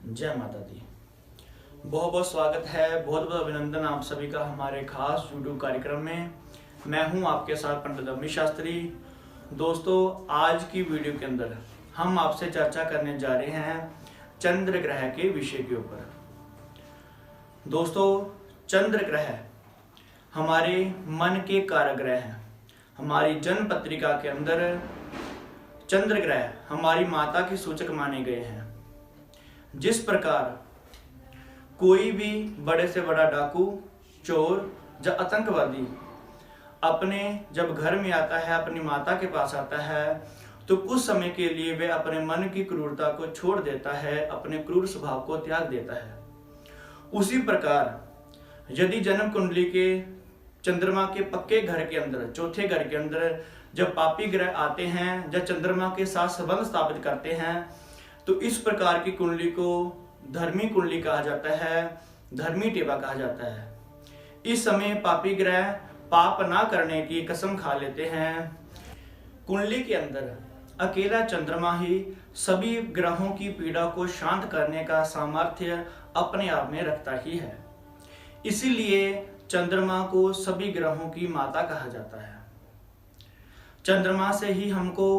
जय माता दी। बहुत बहुत स्वागत है, बहुत बहुत अभिनंदन आप सभी का हमारे खास यूट्यूब कार्यक्रम में। मैं हूं आपके साथ पंडित अमित शास्त्री। दोस्तों, आज की वीडियो के अंदर हम आपसे चर्चा करने जा रहे हैं चंद्र ग्रह के विषय के ऊपर। दोस्तों, चंद्र ग्रह हमारे मन के कारक ग्रह हैं। हमारी जन्म पत्रिका के अंदर चंद्र ग्रह हमारी माता के सूचक माने गए हैं। जिस प्रकार कोई भी बड़े से बड़ा डाकू, चोर या आतंकवादी अपने जब घर में आता है, अपनी माता के पास आता है, तो कुछ समय के लिए वह अपने मन की क्रूरता को छोड़ देता है, अपने क्रूर स्वभाव को त्याग देता है। उसी प्रकार यदि जन्म कुंडली के चंद्रमा के पक्के घर के अंदर, चौथे घर के अंदर जब पापी ग्रह आते हैं या चंद्रमा के साथ संबंध स्थापित करते हैं, तो इस प्रकार की कुंडली को धर्मी कुंडली कहा जाता है, धर्मी टेवा कहा जाता है। इस समय पापी ग्रह पाप ना करने की कसम खा लेते हैं। कुंडली के अंदर अकेला चंद्रमा ही सभी ग्रहों की पीड़ा को शांत करने का सामर्थ्य अपने आप में रखता ही है। इसीलिए चंद्रमा को सभी ग्रहों की माता कहा जाता है। चंद्रमा से ही हमको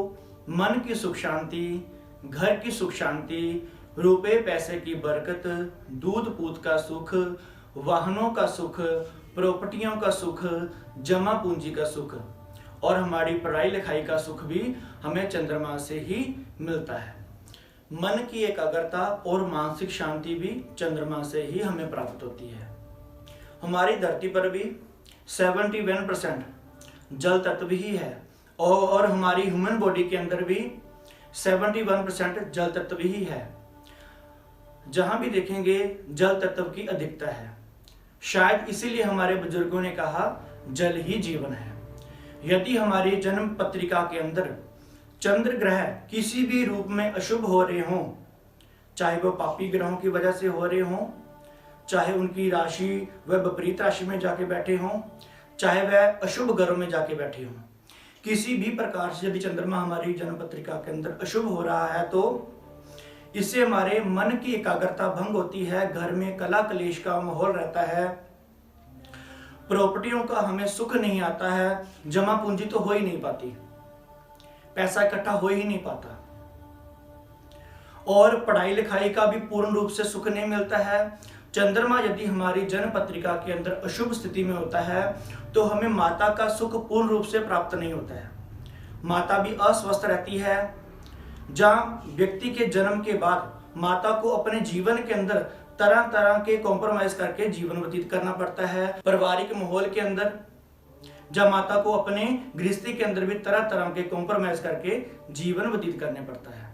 मन की सुख शांति, घर की सुख शांति, रुपए पैसे की बरकत, दूध पूत का सुख, वाहनों का सुख, प्रॉपर्टियों का सुख, जमा पूंजी का सुख और हमारी पढ़ाई लिखाई का सुख भी हमें चंद्रमा से ही मिलता है। मन की एकाग्रता और मानसिक शांति भी चंद्रमा से ही हमें प्राप्त होती है। हमारी धरती पर भी 71% जल तत्व ही है और हमारी ह्यूमन बॉडी के अंदर भी 71% जल तत्व ही है। जहां भी देखेंगे जल तत्व की अधिकता है। शायद इसीलिए हमारे बुजुर्गों ने कहा जल ही जीवन है। यदि हमारी जन्म पत्रिका के अंदर चंद्र ग्रह किसी भी रूप में अशुभ हो रहे हों, चाहे वह पापी ग्रहों की वजह से हो रहे हों, चाहे उनकी राशि वह विपरीत राशि में जाके बैठे हों, चाहे वह अशुभ ग्रहों में जाके बैठे हों, किसी भी प्रकार से यदि चंद्रमा हमारी जन्म पत्रिका के अंदर अशुभ हो रहा है तो इससे हमारे मन की एकाग्रता भंग होती है। घर में कला कलेश का माहौल रहता है, प्रॉपर्टियों का हमें सुख नहीं आता है, जमा पूंजी तो हो ही नहीं पाती, पैसा इकट्ठा हो ही नहीं पाता और पढ़ाई लिखाई का भी पूर्ण रूप से सुख नहीं मिलता है। चंद्रमा यदि हमारी जन्म पत्रिका के अंदर अशुभ स्थिति में होता है तो हमें माता का सुख पूर्ण रूप से प्राप्त नहीं होता है। माता भी अस्वस्थ रहती है। जहां व्यक्ति के जन्म के बाद माता को अपने जीवन के अंदर तरह तरह के कॉम्प्रोमाइज करके जीवन व्यतीत करना पड़ता है। पारिवारिक माहौल के अंदर जब माता को अपने गृहस्थी के अंदर भी तरह तरह के कॉम्प्रोमाइज करके जीवन व्यतीत करने पड़ता है।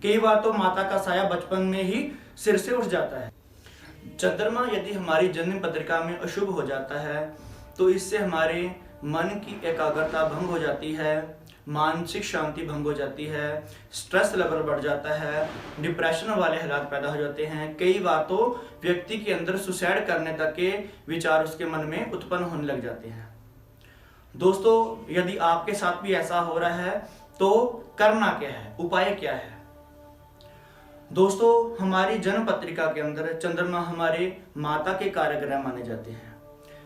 कई बार तो माता का साया बचपन में ही सिर से उठ जाता है। चंद्रमा यदि हमारी जन्म पत्रिका में अशुभ हो जाता है तो इससे हमारे मन की एकाग्रता भंग हो जाती है, मानसिक शांति भंग हो जाती है, स्ट्रेस लेवल बढ़ जाता है, डिप्रेशन वाले हालात पैदा हो जाते हैं। कई बार तो व्यक्ति के अंदर सुसाइड करने तक के विचार उसके मन में उत्पन्न होने लग जाते हैं। दोस्तों, यदि आपके साथ भी ऐसा हो रहा है तो करना क्या है, उपाय क्या है? दोस्तों, हमारी जन्म पत्रिका के अंदर चंद्रमा हमारे माता के कारक ग्रह माने जाते हैं।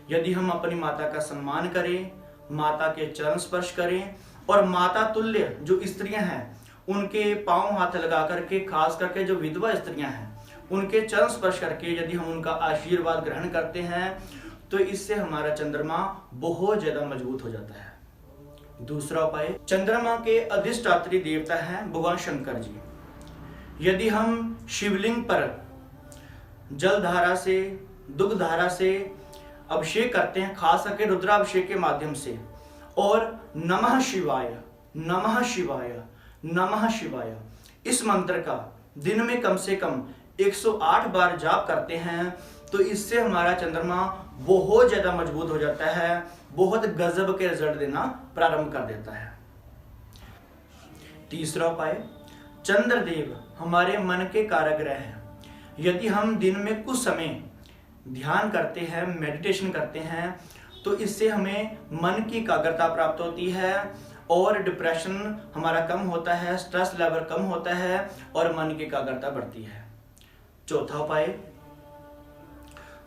यदि हम अपनी माता का सम्मान करें, माता के चरण स्पर्श करें और माता तुल्य जो स्त्रियां हैं उनके पांव हाथ लगा करके, खास करके जो विधवा स्त्रियां हैं उनके चरण स्पर्श करके यदि हम उनका आशीर्वाद ग्रहण करते हैं तो इससे हमारा चंद्रमा बहुत ज्यादा मजबूत हो जाता है। दूसरा उपाय, चंद्रमा के अधिष्ठात्री देवता हैं भगवान शंकर जी। यदि हम शिवलिंग पर जल धारा से, दुग्ध धारा से अभिषेक करते हैं, खास करके रुद्राभिषेक के माध्यम से, और नमः शिवाय, नमः शिवाय, नमः शिवाय इस मंत्र का दिन में कम से कम 108 बार जाप करते हैं तो इससे हमारा चंद्रमा बहुत ज्यादा मजबूत हो जाता है, बहुत गजब के रिजल्ट देना प्रारंभ कर देता है। तीसरा उपाय, चंद्रदेव हमारे मन के कारक ग्रह हैं। यदि हम दिन में कुछ समय ध्यान करते हैं, मेडिटेशन करते हैं तो इससे हमें मन की एकाग्रता प्राप्त होती है और डिप्रेशन हमारा कम होता है, स्ट्रेस लेवल कम होता है और मन की एकाग्रता बढ़ती है। चौथा उपाय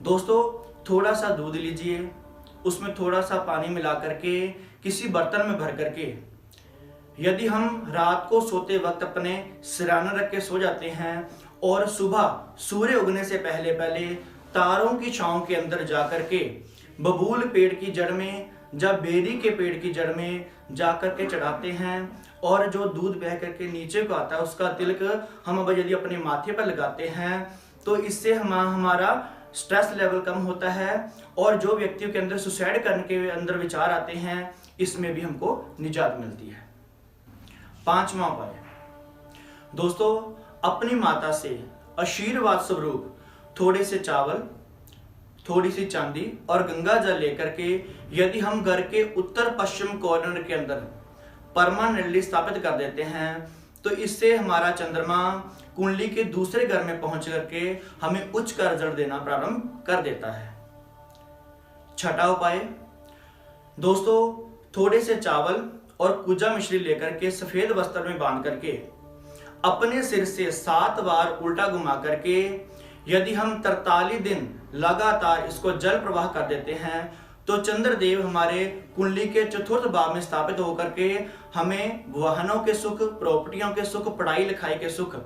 दोस्तों, थोड़ा सा दूध लीजिए, उसमें थोड़ा सा पानी मिला करके किसी बर्तन में भर करके, यदि हम रात को सोते वक्त अपने सिरहाने रख के सो जाते हैं और सुबह सूर्य उगने से पहले पहले तारों की छांव के अंदर जा करके बबूल पेड़ की जड़ में या बेरी के पेड़ की जड़ में जा करके चढ़ाते हैं और जो दूध बह करके नीचे को आता है उसका तिलक हम अब यदि अपने माथे पर लगाते हैं तो इससे हमारा स्ट्रेस लेवल कम होता है और जो व्यक्तियों के अंदर सुसाइड करने के अंदर विचार आते हैं इसमें भी हमको निजात मिलती है। पांचवा उपाय दोस्तों, अपनी माता से आशीर्वाद स्वरूप थोड़े से चावल, थोड़ी सी चांदी और गंगा जल लेकर के यदि हम घर के उत्तर पश्चिम कॉर्नर के अंदर परमानेंटली स्थापित कर देते हैं तो इससे हमारा चंद्रमा कुंडली के दूसरे घर में पहुंच करके हमें उच्च का रिजल्ट देना प्रारंभ कर देता है। छठा उपाय दोस्तों, थोड़े से चावल और कुजा मिश्री लेकर के सफेद वस्त्र में बांध करके अपने सिर से 7 बार उल्टा घुमा करके यदि हम 43 दिन लगातार इसको जल प्रवाह कर देते हैं तो चंद्रदेव हमारे कुंडली के चतुर्थ भाव में स्थापित होकर के हमें वाहनों के सुख, प्रॉपर्टियों के सुख, पढ़ाई लिखाई के सुख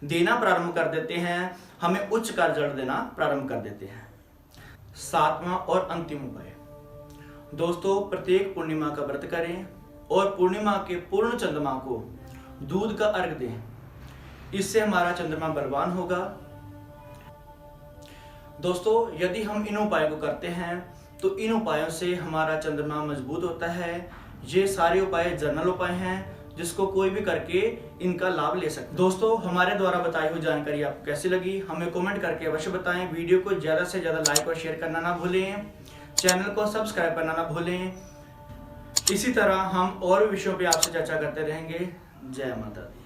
देना प्रारंभ कर देते हैं, हमें उच्च का रिजल्ट देना प्रारंभ कर देते हैं। सातवां और अंतिम उपाय दोस्तों, प्रत्येक पूर्णिमा का व्रत करें और पूर्णिमा के पूर्ण चंद्रमा को दूध का अर्घ दें, इससे हमारा चंद्रमा बलवान होगा। दोस्तों, यदि हम इन उपायों को करते हैं तो इन उपायों से हमारा चंद्रमा मजबूत होता है। ये सारे उपाय जनरल उपाय हैं जिसको कोई भी करके इनका लाभ ले सकते हैं। दोस्तों, हमारे द्वारा बताई हुई जानकारी आपको कैसी लगी हमें कमेंट करके अवश्य बताएं। वीडियो को ज़्यादा से ज़्यादा लाइक और शेयर करना ना भूलें, चैनल को सब्सक्राइब करना ना भूलें। इसी तरह हम और भी विषयों पे आपसे चर्चा करते रहेंगे। जय माता दी।